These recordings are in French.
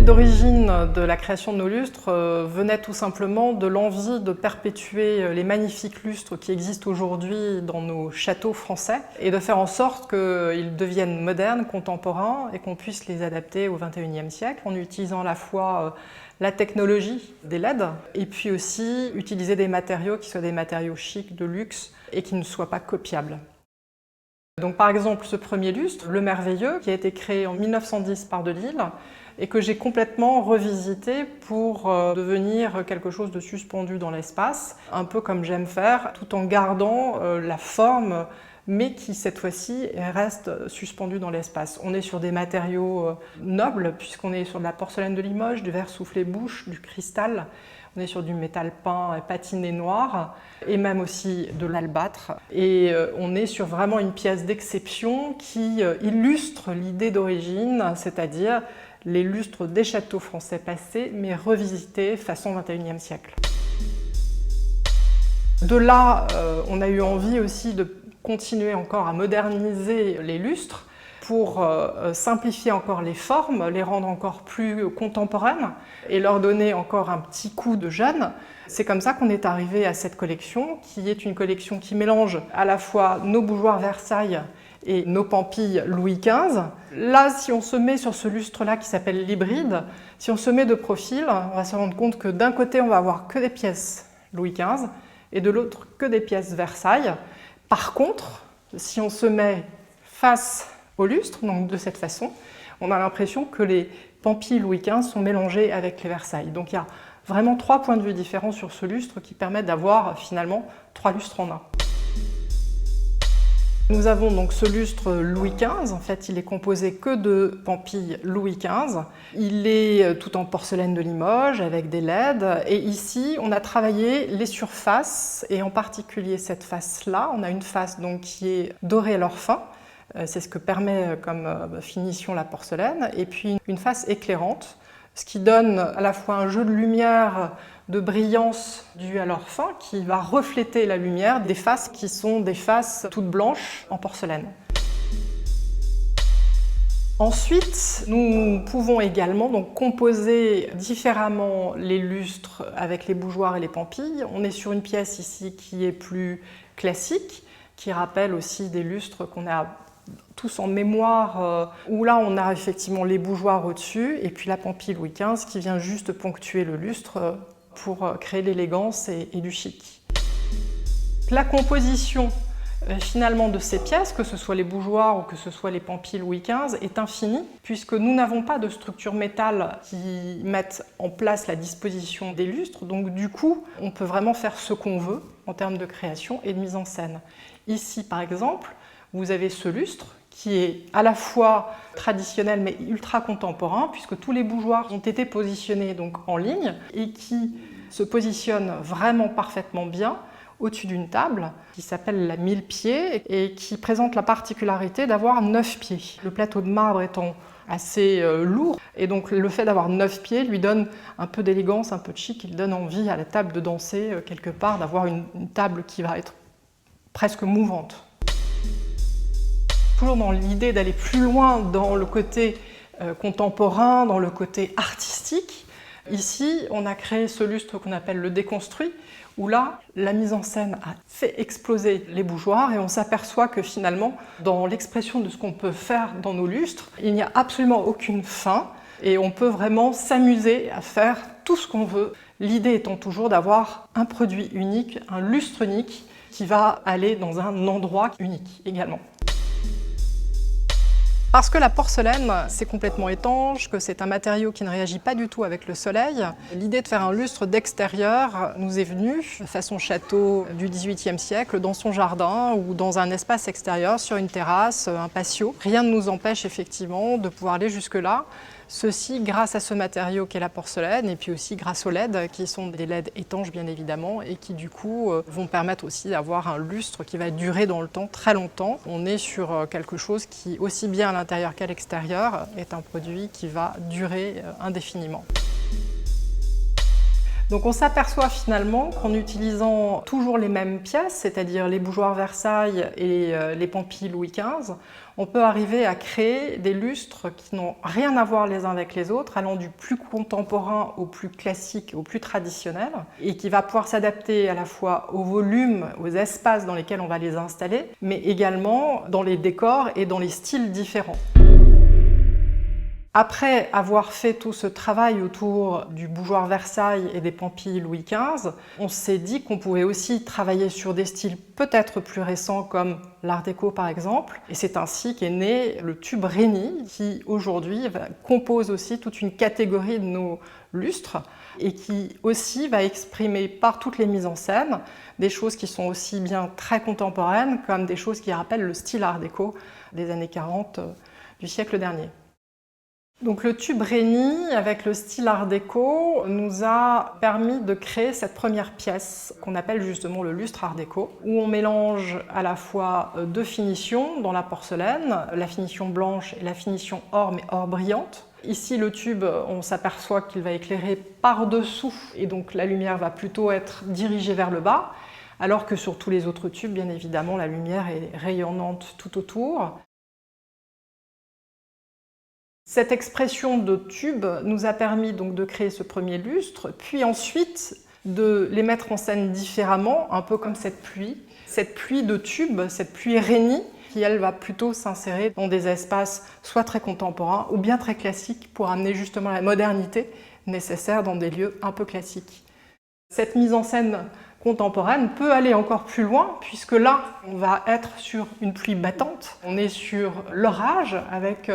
d'origine de la création de nos lustres venait tout simplement de l'envie de perpétuer les magnifiques lustres qui existent aujourd'hui dans nos châteaux français et de faire en sorte qu'ils deviennent modernes, contemporains et qu'on puisse les adapter au XXIe siècle en utilisant à la fois la technologie des LED et puis aussi utiliser des matériaux qui soient des matériaux chics, de luxe et qui ne soient pas copiables. Donc par exemple ce premier lustre, le Merveilleux, qui a été créé en 1910 par Delisle et que j'ai complètement revisité pour devenir quelque chose de suspendu dans l'espace, un peu comme j'aime faire, tout en gardant la forme, mais qui cette fois-ci reste suspendu dans l'espace. On est sur des matériaux nobles, puisqu'on est sur de la porcelaine de Limoges, du verre soufflé-bouche, du cristal. On est sur du métal peint et patiné noir, et même aussi de l'albâtre. Et on est sur vraiment une pièce d'exception qui illustre l'idée d'origine, c'est-à-dire les lustres des châteaux français passés, mais revisités façon XXIe siècle. De là, on a eu envie aussi de continuer encore à moderniser les lustres pour simplifier encore les formes, les rendre encore plus contemporaines et leur donner encore un petit coup de jeune. C'est comme ça qu'on est arrivé à cette collection, qui est une collection qui mélange à la fois nos bougeoirs Versailles et nos pampilles Louis XV. Là, si on se met sur ce lustre-là qui s'appelle l'hybride, si on se met de profil, on va se rendre compte que d'un côté, on va avoir que des pièces Louis XV et de l'autre, que des pièces Versailles. Par contre, si on se met face au lustre, donc de cette façon, on a l'impression que les pampilles Louis XV sont mélangées avec les Versailles. Donc il y a vraiment 3 points de vue différents sur ce lustre qui permettent d'avoir finalement 3 lustres en un. Nous avons donc ce lustre Louis XV, en fait il est composé que de pampilles Louis XV. Il est tout en porcelaine de Limoges avec des LED et ici on a travaillé les surfaces et en particulier cette face-là. On a une face donc qui est dorée à l'or fin, c'est ce que permet comme finition la porcelaine, et puis une face éclairante, ce qui donne à la fois un jeu de lumière, de brillance due à l'or fin qui va refléter la lumière des faces qui sont des faces toutes blanches en porcelaine. Ensuite, nous pouvons également donc composer différemment les lustres avec les bougeoirs et les pampilles. On est sur une pièce ici qui est plus classique, qui rappelle aussi des lustres qu'on a tous en mémoire, où là on a effectivement les bougeoirs au-dessus et puis la pampille Louis XV qui vient juste ponctuer le lustre pour créer l'élégance et du chic. La composition finalement de ces pièces, que ce soit les bougeoirs ou que ce soit les pampilles Louis XV, est infinie puisque nous n'avons pas de structure métal qui mette en place la disposition des lustres, donc du coup on peut vraiment faire ce qu'on veut en termes de création et de mise en scène. Ici par exemple, vous avez ce lustre qui est à la fois traditionnel mais ultra contemporain puisque tous les bougeoirs ont été positionnés donc en ligne et qui se positionnent vraiment parfaitement bien au-dessus d'une table qui s'appelle la 1000 pieds et qui présente la particularité d'avoir 9 pieds. Le plateau de marbre étant assez lourd et donc le fait d'avoir 9 pieds lui donne un peu d'élégance, un peu de chic, il donne envie à la table de danser quelque part, d'avoir une table qui va être presque mouvante. Toujours dans l'idée d'aller plus loin dans le côté contemporain, dans le côté artistique. Ici, on a créé ce lustre qu'on appelle le déconstruit, où là, la mise en scène a fait exploser les bougeoirs et on s'aperçoit que finalement, dans l'expression de ce qu'on peut faire dans nos lustres, il n'y a absolument aucune fin et on peut vraiment s'amuser à faire tout ce qu'on veut. L'idée étant toujours d'avoir un produit unique, un lustre unique qui va aller dans un endroit unique également. Parce que la porcelaine, c'est complètement étanche, que c'est un matériau qui ne réagit pas du tout avec le soleil, l'idée de faire un lustre d'extérieur nous est venue, façon château du XVIIIe siècle, dans son jardin ou dans un espace extérieur, sur une terrasse, un patio. Rien ne nous empêche effectivement de pouvoir aller jusque-là. Ceci grâce à ce matériau qu'est la porcelaine et puis aussi grâce aux LED qui sont des LED étanches bien évidemment et qui du coup vont permettre aussi d'avoir un lustre qui va durer dans le temps très longtemps. On est sur quelque chose qui aussi bien à l'intérieur qu'à l'extérieur est un produit qui va durer indéfiniment. Donc on s'aperçoit finalement qu'en utilisant toujours les mêmes pièces, c'est-à-dire les bougeoirs Versailles et les Pampilles Louis XV, on peut arriver à créer des lustres qui n'ont rien à voir les uns avec les autres, allant du plus contemporain au plus classique, au plus traditionnel, et qui va pouvoir s'adapter à la fois au volume, aux espaces dans lesquels on va les installer, mais également dans les décors et dans les styles différents. Après avoir fait tout ce travail autour du bougeoir Versailles et des Pampilles Louis XV, on s'est dit qu'on pouvait aussi travailler sur des styles peut-être plus récents comme l'Art déco par exemple. Et c'est ainsi qu'est né le tube Rény qui aujourd'hui compose aussi toute une catégorie de nos lustres et qui aussi va exprimer par toutes les mises en scène des choses qui sont aussi bien très contemporaines comme des choses qui rappellent le style Art déco des années 40 du siècle dernier. Donc le tube Rény, avec le style Art déco, nous a permis de créer cette première pièce qu'on appelle justement le lustre Art déco, où on mélange à la fois deux finitions dans la porcelaine, la finition blanche et la finition or, mais or brillante. Ici, le tube, on s'aperçoit qu'il va éclairer par-dessous, et donc la lumière va plutôt être dirigée vers le bas, alors que sur tous les autres tubes, bien évidemment, la lumière est rayonnante tout autour. Cette expression de tube nous a permis donc de créer ce premier lustre, puis ensuite de les mettre en scène différemment, un peu comme cette pluie de tube, cette pluie Rény, qui elle va plutôt s'insérer dans des espaces soit très contemporains ou bien très classiques pour amener justement la modernité nécessaire dans des lieux un peu classiques. Cette mise en scène contemporaine peut aller encore plus loin, puisque là, on va être sur une pluie battante, on est sur l'orage avec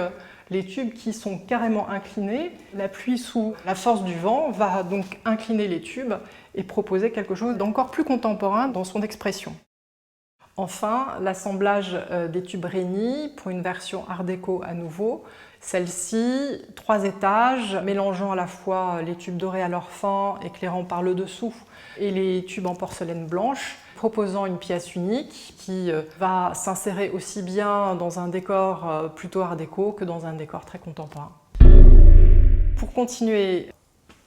les tubes qui sont carrément inclinés. La pluie sous la force du vent va donc incliner les tubes et proposer quelque chose d'encore plus contemporain dans son expression. Enfin, l'assemblage des tubes Rény pour une version Art déco à nouveau. Celle-ci, 3 étages, mélangeant à la fois les tubes dorés à leur fin, éclairant par le dessous, et les tubes en porcelaine blanche, proposant une pièce unique qui va s'insérer aussi bien dans un décor plutôt Art déco que dans un décor très contemporain. Pour continuer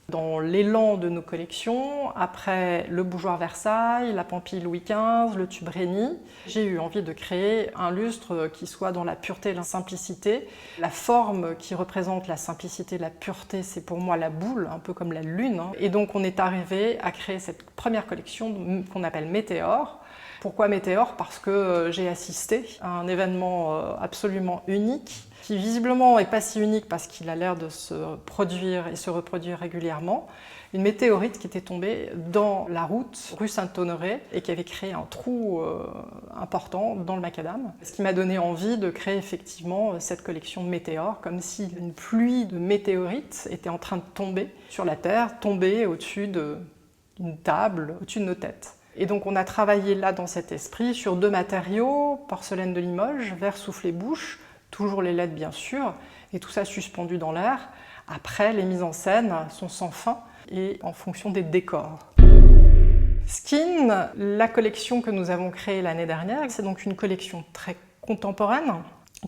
dans l'élan de nos collections, après le bougeoir Versailles, la Pampille Louis XV, le tube Rény, j'ai eu envie de créer un lustre qui soit dans la pureté et la simplicité. La forme qui représente la simplicité, la pureté, c'est pour moi la boule, un peu comme la lune. Et donc on est arrivé à créer cette première collection qu'on appelle Météore. Pourquoi Météore? Parce que j'ai assisté à un événement absolument unique, qui visiblement n'est pas si unique parce qu'il a l'air de se produire et se reproduire régulièrement. Une météorite qui était tombée dans la route rue Saint-Honoré et qui avait créé un trou important dans le macadam. Ce qui m'a donné envie de créer effectivement cette collection de météores, comme si une pluie de météorites était en train de tomber sur la Terre, tomber au-dessus d'une table, au-dessus de nos têtes. Et donc on a travaillé là dans cet esprit sur 2 matériaux, porcelaine de Limoges, verre soufflé-bouche, toujours les LED bien sûr, et tout ça suspendu dans l'air. Après, les mises en scène sont sans fin et en fonction des décors. Skin, la collection que nous avons créée l'année dernière, c'est donc une collection très contemporaine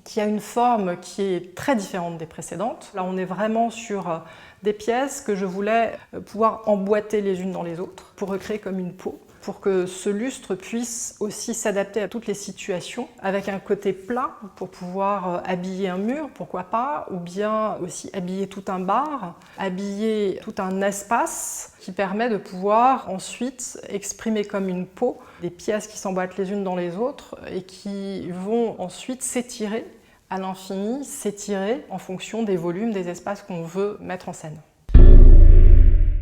qui a une forme qui est très différente des précédentes. Là, on est vraiment sur des pièces que je voulais pouvoir emboîter les unes dans les autres pour recréer comme une peau, pour que ce lustre puisse aussi s'adapter à toutes les situations, avec un côté plat pour pouvoir habiller un mur, pourquoi pas, ou bien aussi habiller tout un bar, habiller tout un espace qui permet de pouvoir ensuite exprimer comme une peau des pièces qui s'emboîtent les unes dans les autres et qui vont ensuite s'étirer à l'infini, s'étirer en fonction des volumes, des espaces qu'on veut mettre en scène.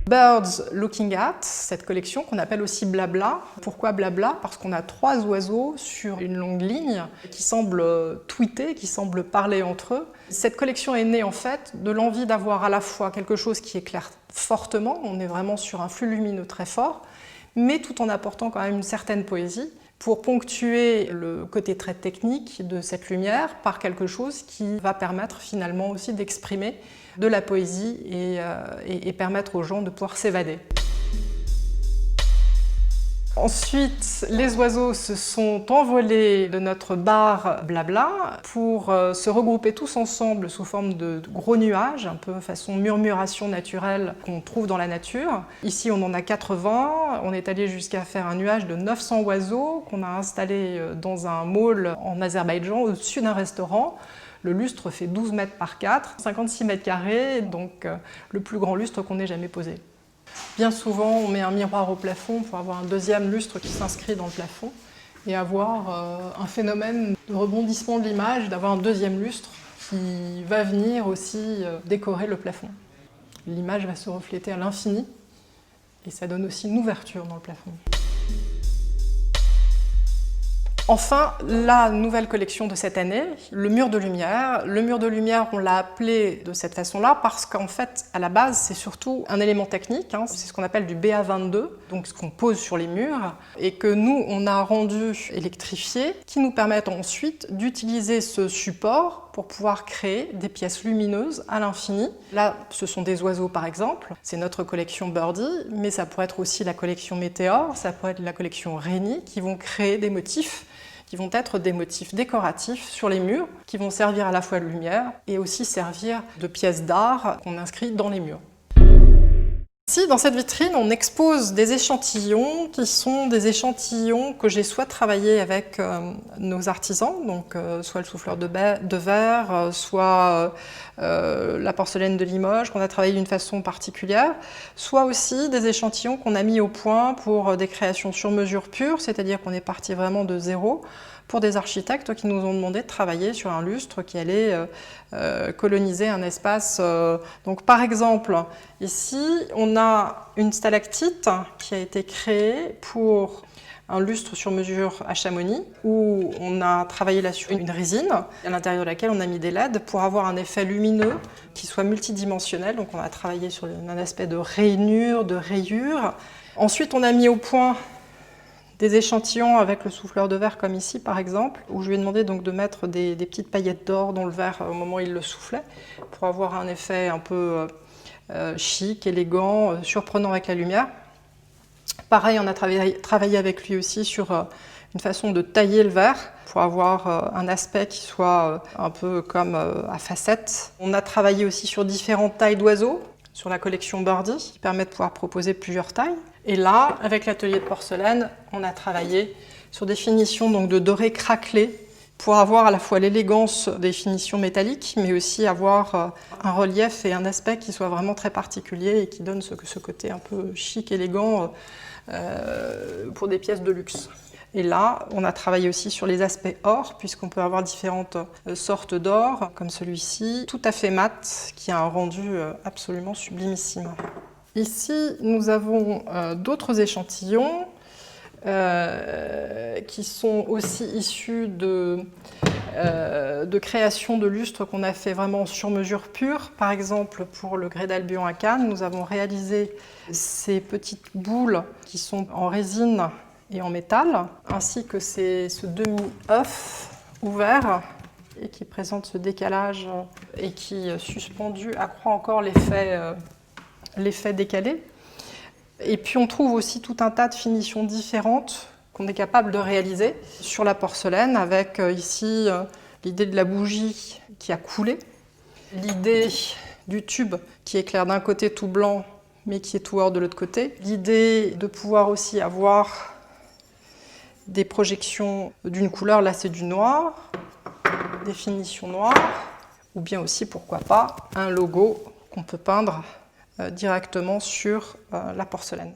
Birds Looking At, cette collection qu'on appelle aussi Blabla. Pourquoi Blabla? Parce qu'on a 3 oiseaux sur une longue ligne qui semblent tweeter, qui semblent parler entre eux. Cette collection est née en fait de l'envie d'avoir à la fois quelque chose qui éclaire fortement, on est vraiment sur un flux lumineux très fort, mais tout en apportant quand même une certaine poésie pour ponctuer le côté très technique de cette lumière par quelque chose qui va permettre finalement aussi d'exprimer de la poésie et permettre aux gens de pouvoir s'évader. Ensuite, les oiseaux se sont envolés de notre bar blabla pour se regrouper tous ensemble sous forme de gros nuages, un peu façon murmuration naturelle qu'on trouve dans la nature. Ici, on en a 80. On est allé jusqu'à faire un nuage de 900 oiseaux qu'on a installé dans un mall en Azerbaïdjan, au-dessus d'un restaurant. Le lustre fait 12 mètres par 4, 56 mètres carrés, donc le plus grand lustre qu'on ait jamais posé. Bien souvent, on met un miroir au plafond pour avoir un deuxième lustre qui s'inscrit dans le plafond et avoir un phénomène de rebondissement de l'image, d'avoir un deuxième lustre qui va venir aussi décorer le plafond. L'image va se refléter à l'infini et ça donne aussi une ouverture dans le plafond. Enfin, la nouvelle collection de cette année, le mur de lumière. Le mur de lumière, on l'a appelé de cette façon-là parce qu'en fait, à la base, c'est surtout un élément technique. C'est ce qu'on appelle du BA22, donc ce qu'on pose sur les murs, et que nous, on a rendu électrifié, qui nous permettent ensuite d'utiliser ce support pour pouvoir créer des pièces lumineuses à l'infini. Là, ce sont des oiseaux, par exemple. C'est notre collection Birdie, mais ça pourrait être aussi la collection Météore, ça pourrait être la collection Réni, qui vont créer des motifs qui vont être des motifs décoratifs sur les murs, qui vont servir à la fois de lumière et aussi servir de pièces d'art qu'on inscrit dans les murs. Ici, dans cette vitrine, on expose des échantillons qui sont des échantillons que j'ai soit travaillé avec nos artisans, donc soit le souffleur de verre, soit la porcelaine de Limoges, qu'on a travaillé d'une façon particulière, soit aussi des échantillons qu'on a mis au point pour des créations sur mesure pure, c'est-à-dire qu'on est parti vraiment de zéro, pour des architectes qui nous ont demandé de travailler sur un lustre qui allait coloniser un espace. Donc par exemple, ici, on a une stalactite qui a été créée pour un lustre sur mesure à Chamonix, où on a travaillé là sur une résine, à l'intérieur de laquelle on a mis des LED pour avoir un effet lumineux qui soit multidimensionnel. Donc on a travaillé sur un aspect de rainure, de rayure. Ensuite, on a mis au point des échantillons avec le souffleur de verre comme ici par exemple, où je lui ai demandé donc de mettre des petites paillettes d'or dans le verre au moment où il le soufflait, pour avoir un effet un peu chic, élégant, surprenant avec la lumière. Pareil, on a travaillé avec lui aussi sur une façon de tailler le verre pour avoir un aspect qui soit un peu comme à facettes. On a travaillé aussi sur différentes tailles d'oiseaux, sur la collection Birdie, qui permet de pouvoir proposer plusieurs tailles. Et là, avec l'atelier de porcelaine, on a travaillé sur des finitions donc, de doré craquelé pour avoir à la fois l'élégance des finitions métalliques, mais aussi avoir un relief et un aspect qui soit vraiment très particulier et qui donne ce côté un peu chic, élégant pour des pièces de luxe. Et là, on a travaillé aussi sur les aspects or, puisqu'on peut avoir différentes sortes d'or, comme celui-ci, tout à fait mat, qui a un rendu absolument sublimissime. Ici, nous avons d'autres échantillons qui sont aussi issus de créations de lustres qu'on a fait vraiment sur mesure pure. Par exemple, pour le Grès d'Albion à Cannes, nous avons réalisé ces petites boules qui sont en résine et en métal, ainsi que ce demi-œuf ouvert et qui présente ce décalage et qui, suspendu, accroît encore l'effet décalé. Et puis on trouve aussi tout un tas de finitions différentes qu'on est capable de réaliser sur la porcelaine, avec ici l'idée de la bougie qui a coulé, l'idée du tube qui éclaire d'un côté tout blanc mais qui est tout or de l'autre côté, l'idée de pouvoir aussi avoir des projections d'une couleur, là c'est du noir, des finitions noires, ou bien aussi, pourquoi pas, un logo qu'on peut peindre directement sur la porcelaine.